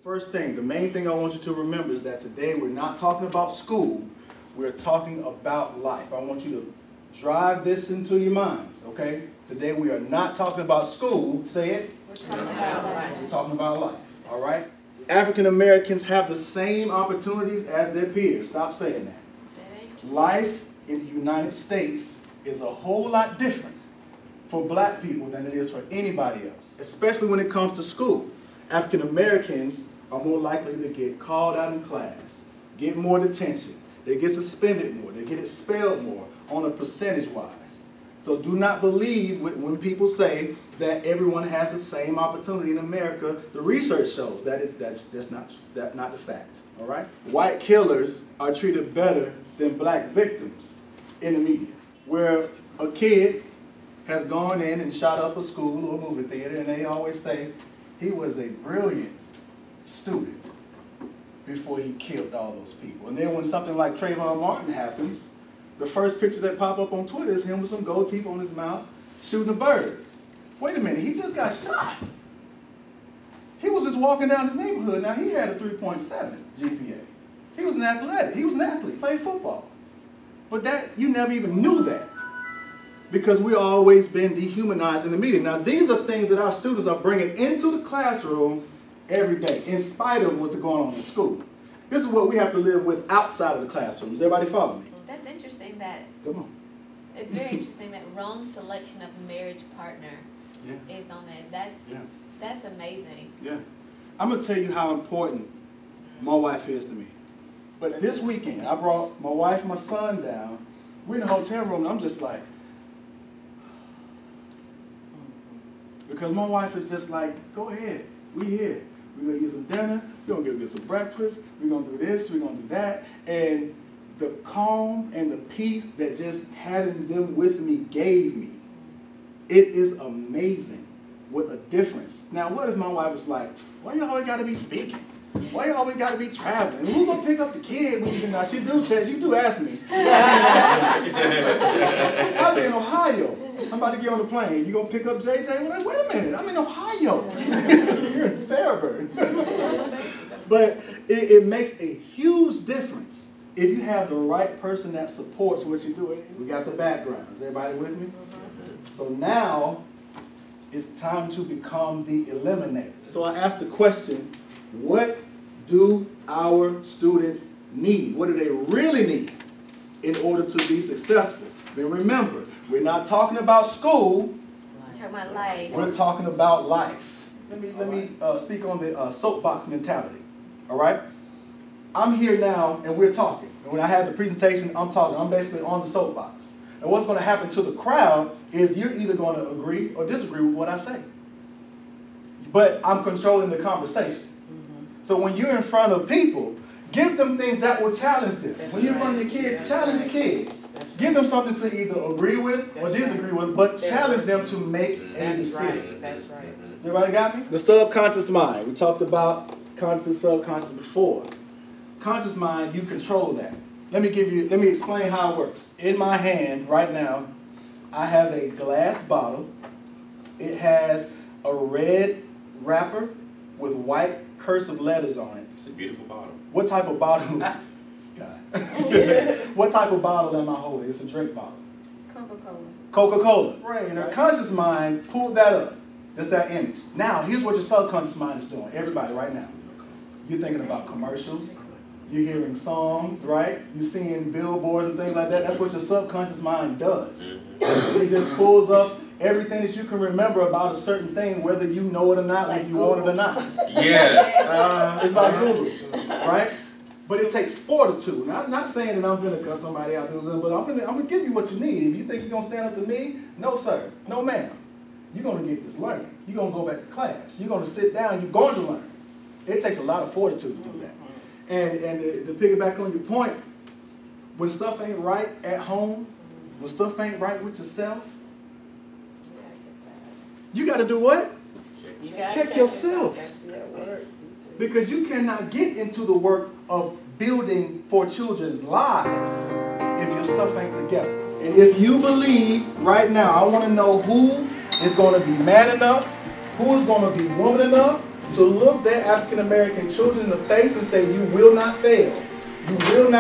First thing, the main thing I want you to remember is that today we're not talking about school, we're talking about life. I want you to drive this into your minds, okay? Today we are not talking about school, say it. We're talking about life. We're talking about life, all right? African Americans have the same opportunities as their peers. Stop saying that. Life in the United States is a whole lot different for black people than it is for anybody else, especially when it comes to school. African Americans are more likely to get called out in class, get more detention, they get suspended more, they get expelled more on a percentage-wise. So do not believe when people say that everyone has the same opportunity in America. The research shows that that's just not the fact, all right? White killers are treated better than black victims in the media, where a kid has gone in and shot up a school or a movie theater, and they always say he was a brilliant student before he killed all those people. And then when something like Trayvon Martin happens, the first picture that pop up on Twitter is him with some gold teeth on his mouth shooting a bird. Wait a minute, he just got shot. He was just walking down his neighborhood. Now he had a 3.7 GPA. He was an athlete, played football. But that, you never even knew that, because we've always been dehumanized in the media. Now these are things that our students are bringing into the classroom every day, in spite of what's going on in school. This is what we have to live with outside of the classroom. Does everybody follow me? That's interesting that, come on. It's very interesting that wrong selection of marriage partner is on that. That's amazing. Yeah. I'm going to tell you how important my wife is to me. But this weekend, I brought my wife and my son down. We're in the hotel room, and I'm just like, because my wife is just like, go ahead, we here. We're going to eat some dinner, we're going to get some breakfast, we're going to do this, we're going to do that. And the calm and the peace that just having them with me gave me, it is amazing what a difference. Now, what if my wife was like, why you always got to be speaking? Why you always got to be traveling? Who's going to pick up the kid when you can? Now, she do ask me. I'll be in Ohio. I'm about to get on the plane. You going to pick up JJ? We're like, wait a minute, I'm in Ohio. You're in Fairburn. But it makes a huge difference if you have the right person that supports what you're doing. We got the background. Is everybody with me? So now it's time to become the eliminator. So I asked the question, what do our students need? What do they really need in order to be successful? Then remember, we're not talking about school. We're talking about life. We're talking about life. Let me speak on the soapbox mentality. All right? I'm here now and we're talking. And when I have the presentation, I'm talking. I'm basically on the soapbox. And what's going to happen to the crowd is you're either going to agree or disagree with what I say. But I'm controlling the conversation. So when you're in front of people, give them things that will challenge them. When you're in front of your kids, challenge your kids. Give them something to either agree with or disagree with, but challenge them to make a decision. That's right. Everybody got me? The subconscious mind. We talked about conscious and subconscious before. Conscious mind, you control that. Let me explain how it works. In my hand right now, I have a glass bottle. It has a red wrapper with white cursive letters on it. It's a beautiful bottle. What type of bottle? What type of bottle am I holding? It's a drink bottle. Coca-Cola. Coca-Cola. Right. And our conscious mind pulled that up. Just that image. Now, here's what your subconscious mind is doing. Everybody right now. You're thinking about commercials. You're hearing songs, right? You're seeing billboards and things like that. That's what your subconscious mind does. It just pulls up everything that you can remember about a certain thing, whether you know it or not, whether you want it or not. Yes. It's like Google, right? But it takes fortitude. Now, I'm not saying that I'm going to cut somebody out, but I'm going to give you what you need. If you think you're going to stand up to me, no, sir. No, ma'am. You're going to get this learning. You're going to go back to class. You're going to sit down. You're going to learn. It takes a lot of fortitude to do that. And to piggyback on your point, when stuff ain't right at home, when stuff ain't right with yourself, you got to do what? Check yourself. Because you cannot get into the work of building for children's lives if your stuff ain't together. And if you believe right now, I want to know who is going to be man enough, who is going to be woman enough to look their African American children in the face and say, you will not fail. You will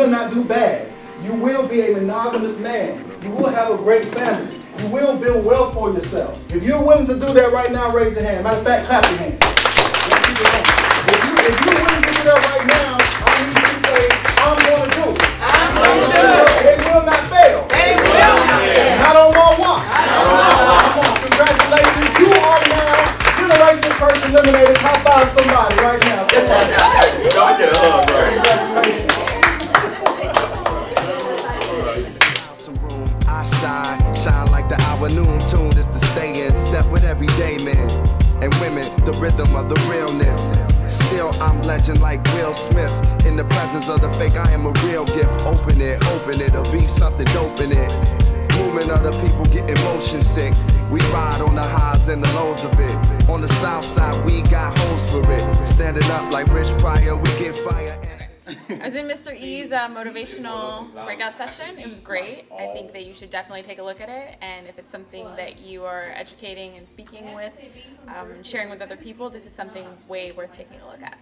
not do bad. You will be a monogamous man. You will have a great family. You will build wealth for yourself. If you're willing to do that right now, raise your hand. Matter of fact, clap your hand. If you're willing to do that right now, I need you to say, I'm going to do it. I'm going to do it. They will not fail. They will not fail. Not on my watch. Come on, congratulations. You are now Generational Curse Eliminators. High five somebody right now. Come on. Y'all get a hug, right? Congratulations. I shine like the hour noon tune is to stay in step with everyday men and women, the rhythm of the realness. Still I'm legend like Will Smith. In the presence of the fake, I am a real gift. Open it, hoping it'll be something dope in it. Movement of the people getting motion sick. We ride on the highs and the lows of it. On the south side, we got hoes for it. Standing up like Rich Pryor, we get fire. I was in Mr. E's motivational breakout session. It was great. I think that you should definitely take a look at it, and if it's something that you are educating and speaking with, sharing with other people, this is something way worth taking a look at.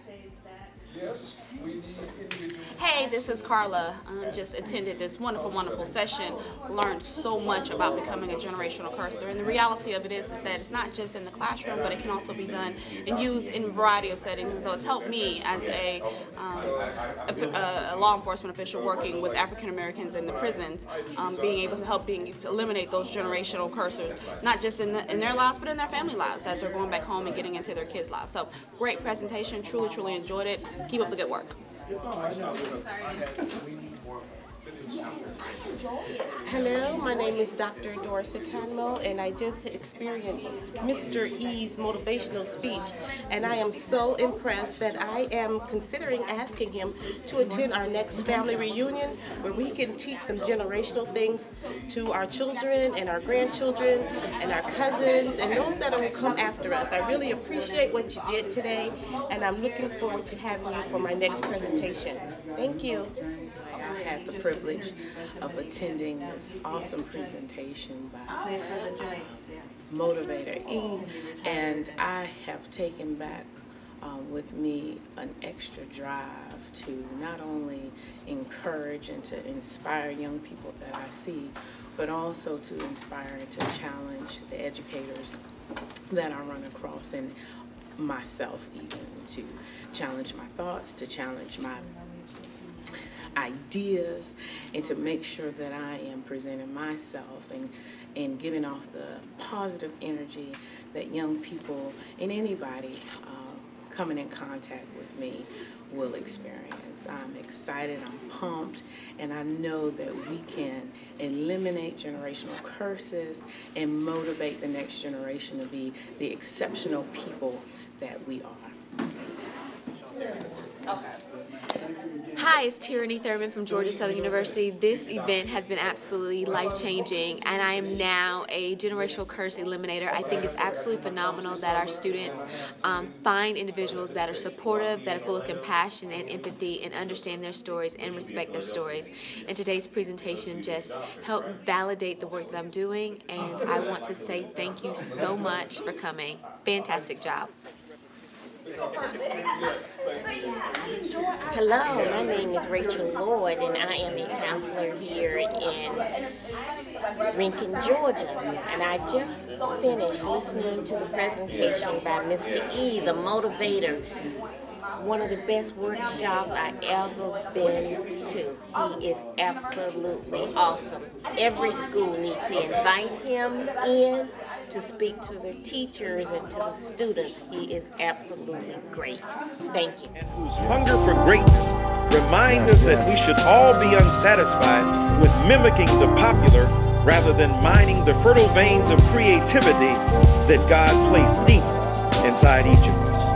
Hey, this is Carla. Just attended this wonderful, wonderful session. Learned so much about becoming a generational cursor. And the reality of it is that it's not just in the classroom, but it can also be done and used in a variety of settings. And so it's helped me as a law enforcement official working with African Americans in the prisons, being able to help to eliminate those generational cursors, not just in their lives, but in their family lives as they're going back home and getting into their kids' lives. So great presentation. Truly, truly enjoyed it. Keep up the good work. Hello, my name is Dr. Dorsa Tanmo, and I just experienced Mr. E's motivational speech, and I am so impressed that I am considering asking him to attend our next family reunion where we can teach some generational things to our children and our grandchildren and our cousins and those that will come after us. I really appreciate what you did today, and I'm looking forward to having you for my next presentation. Thank you. I had the privilege of attending this awesome presentation by Motivator E, and I have taken back with me an extra drive to not only encourage and to inspire young people that I see, but also to inspire and to challenge the educators that I run across, and myself even, to challenge my thoughts, to challenge my ideas, and to make sure that I am presenting myself and giving off the positive energy that young people and anybody coming in contact with me will experience. I'm excited, I'm pumped, and I know that we can eliminate generational curses and motivate the next generation to be the exceptional people that we are. Hi, it's Tyranny Thurman from Georgia Southern University. This event has been absolutely life-changing, and I am now a Generational Curse Eliminator. I think it's absolutely phenomenal that our students find individuals that are supportive, that are full of compassion and empathy, and understand their stories and respect their stories. And today's presentation just helped validate the work that I'm doing, and I want to say thank you so much for coming. Fantastic job. Hello, my name is Rachel Lloyd, and I am a counselor here in Lincoln, Georgia. And I just finished listening to the presentation by Mr. E, the motivator. One of the best workshops I've ever been to. He is absolutely awesome. Every school needs to invite him in to speak to their teachers and to the students. He is absolutely great. Thank you. And whose hunger for greatness remind us that we should all be unsatisfied with mimicking the popular rather than mining the fertile veins of creativity that God placed deep inside each of us.